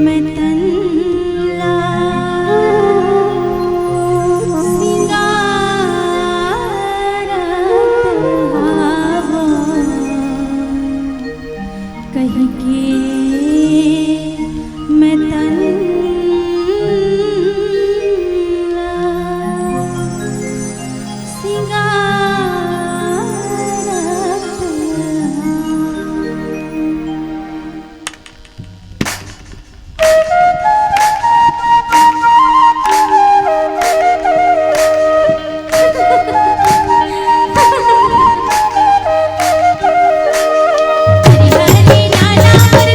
मैं तन्ला सिंगारत हावो कहीं के मैं तन्ला सिंगारत हरी हरी नाना पर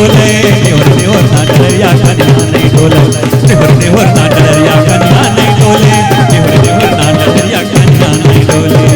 डोले निवर निवर ना डरिया कन्या नहीं डोले निवर निवर ना डरिया कन्या नहीं डोले निवर निवर ना डरिया कन्या नहीं डोले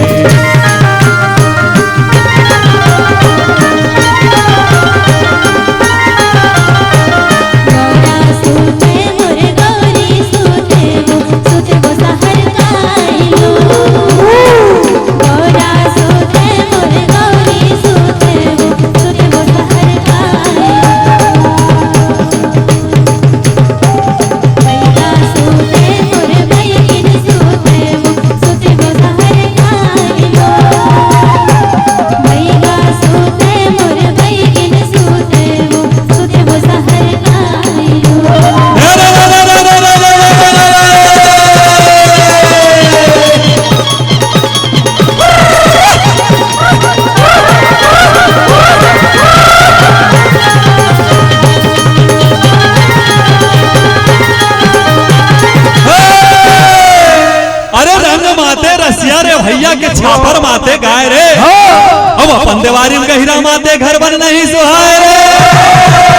भैया के छापर माते गाय रे अब अपन देवारी में गहिरा माते घर बन नहीं सुहाए रे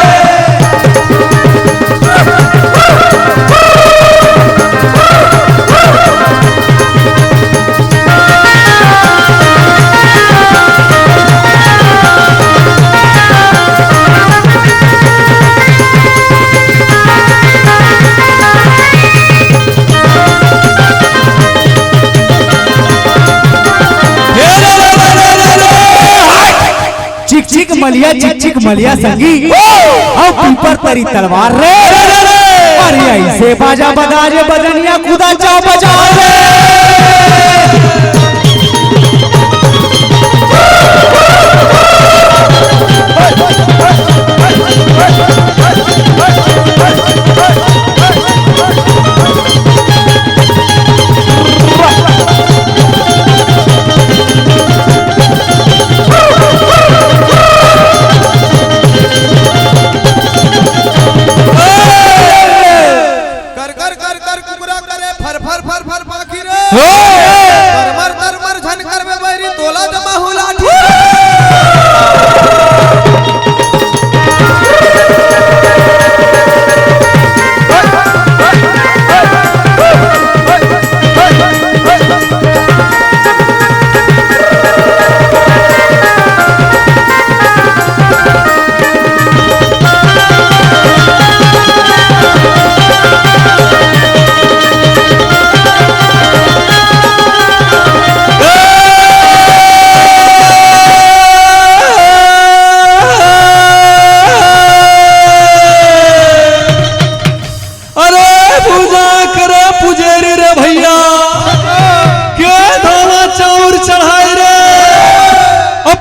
चिक मलिया संगी और पीपर तरी तलवार रे अरे ऐसे बाजा बजा रे बजनिया खुदा चाव बजा रे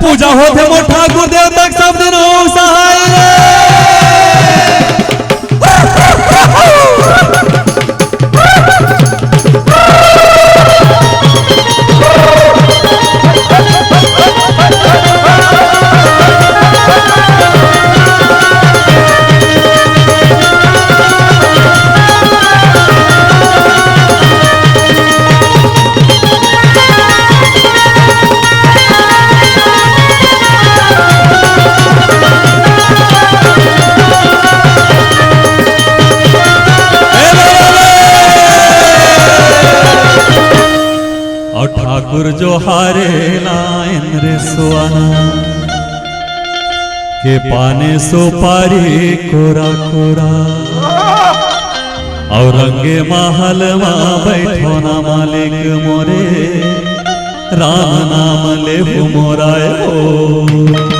पूजा होते मोर ठाकुर देव तक सब दिन हो सहाय ठाकुर जो हारे लाइन रे सुआना के पाने सुपारी कोरा कोरा और रंगे महल में बैठो ना मालिक मोरे राम नाम ले मोराए हो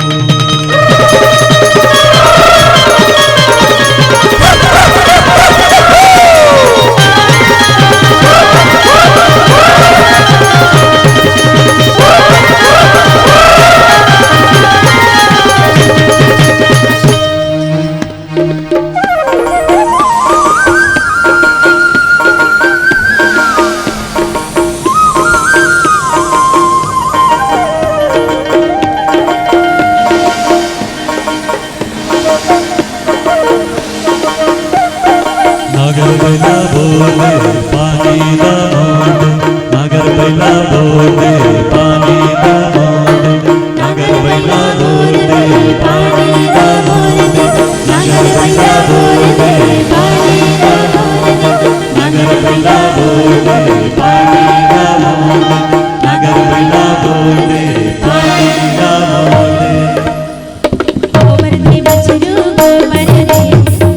गोबर रे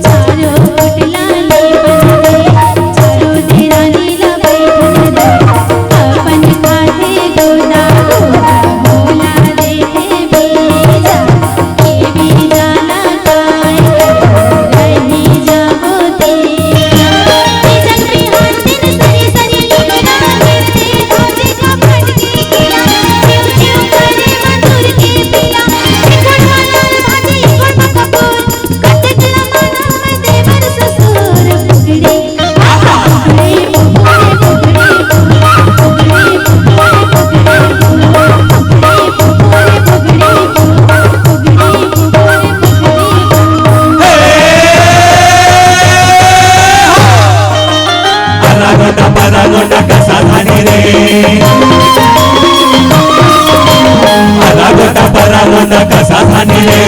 चारों कुटला ले बन रे चारों देरानी ला बैठन रे अपन खाते गोदा गोदा भोला देखे बीजा के बीजा ला काय रही जाबो तेरा जग पे हाथ दिन सरी सरी लुगना गिरते धोते का फटके किया क्यों क्यों करे मधुर के पिया गुण वाला भाजी गुण कपूर कटक लमाना में देवर ससुर फुगड़ी आहा फुगड़ी फुगड़ी फुगड़ी अरागोटा परागोटा कसा धानी रे अरागोटा परागोटा कसा धानी रे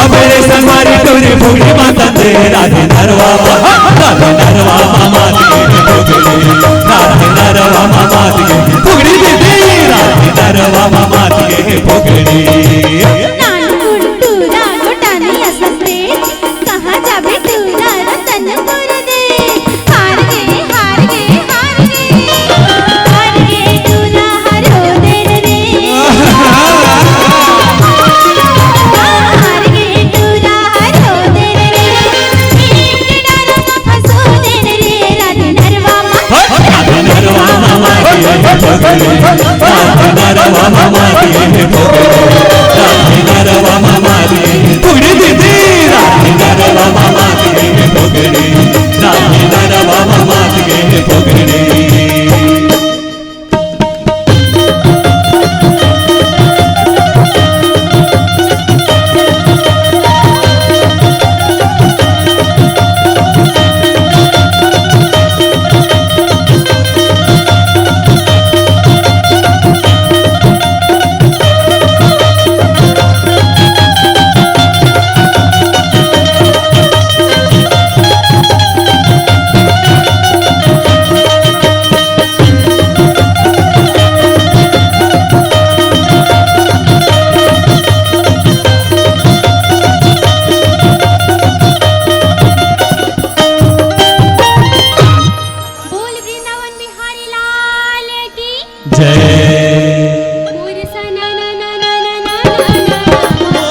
अबेरे संवारी टोरी फुगड़ी माता दे राधे नरवा मामा दिए फुगड़ी राधे नरवा मामा दिए फुगड़ी दीदी राधे नरवा मामा दिए फुगड़ी नान गुंटूरा गोटानी असते कहाँ जाबे तूरा रतनपुर दे हार गे हार गे हार गे हार गे तूरा हरो देन रे हार गे तूरा हरो देन रे एक डारा फसो देन रे राधे नरवा राधे नरवा मामा दिए फुगड़ी राधे नरवा मामा दिए फुगड़ी राधे नरवा मामा दिए फुगड़ी दीदी राधे नरवा मामा दिए फुगड़ी राधे नरवा मामा दिए फुगड़ी बोल वृंदावन बिहारी लाल की जय मोर सना ना ना ना ना ना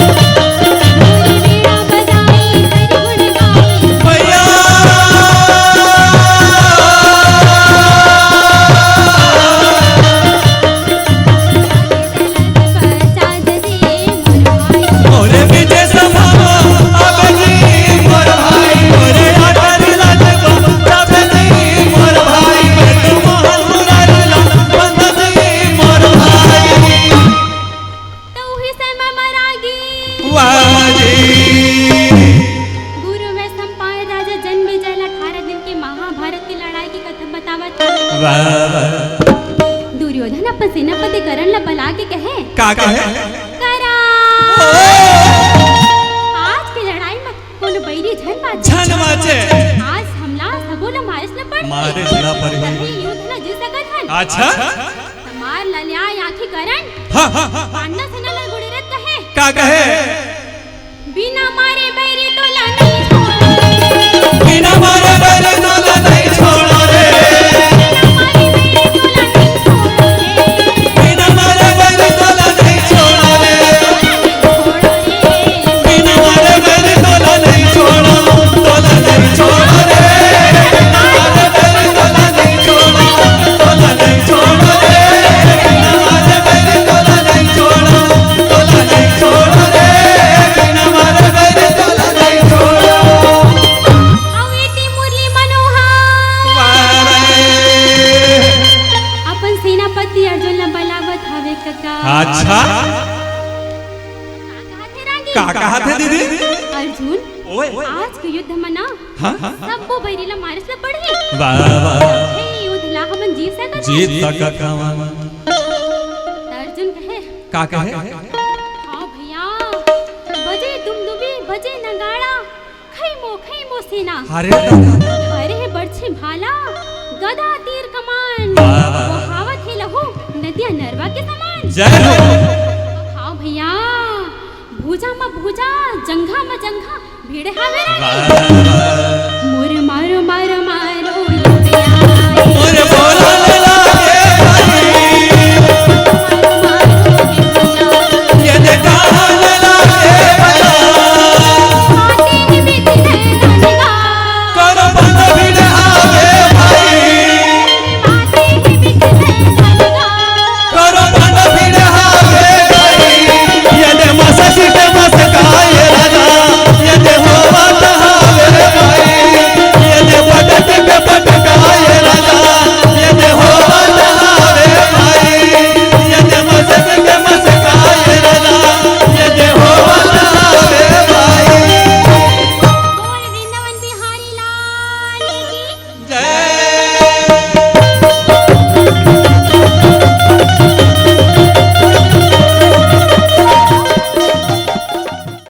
मोर वीणा बजाई हरि गुण गाई चाँद दे मोर भाई मोरे पीछे समाओ अबजी मोर भाई मोरे आकर लाजको प्रभजी मोर भाई मैं मोहन मुरारीला बंदजी मोर भाई तो ही समय मरागी वाजी गुरु में संपाय राजा जन्मे जल 18 दिन के महाभारत की लड़ाई की कथा बतावत वाह दुर्योधन अपन सेनापति करण ला बला के कहे का कहे करा आज की लड़ाई में कोनो बैरी झन बाज छनवाचे आज हमला सबो ला मारस न पड़ मारे ना पड़ी। तभी युद्ध ला जीत सकत हन अच्छा मार ललिया आंखी करण हाँ हाँ हाँ पांडव सेना ला गुड़ीरत कहे का कहे बिना मारे बैरी तो ला नहीं छोड़ बिना मारे बैरे तोला नहीं छोड़ो रे बिना मारे बैरी तो ला नहीं छोड़ बिना मारे बैरे तोला नहीं छोड़ो रे छोड़ो रे बिना मारे बैरे तोला नहीं छोड़ो रे बिना मारे बैरे तोला नहीं छोड़ो रे बिना मारे बैरे तोला नहीं छोड़ो रे बिना मारे बैरे तोला नहीं छोड़ो अवेती मुरली मनोहर वारे अपन सेनापति अर्जुन ला बलावत हवे कका अच्छा का कहा थे दीदी अर्जुन ओए आज के युद्ध में ना हाँ सबको बैरी ला मारस ला पड़ी वाह वाह हे युद्ध ला हमन जीत सकत जीत तक कावा अर्जुन कहे का कहे हाँ भैया बजे दुमदुमी बजे नगाड़ा खैमो सेना अरे अरे बरछी भाला गदा तीर कमान वाह, वाह। वो हावत है लहू मेवा के समान। जय हो। हाँ भैया, भूजा में भूजा, जंघा में जंघा, भीड़ हावे रानी। मोर मारो मारो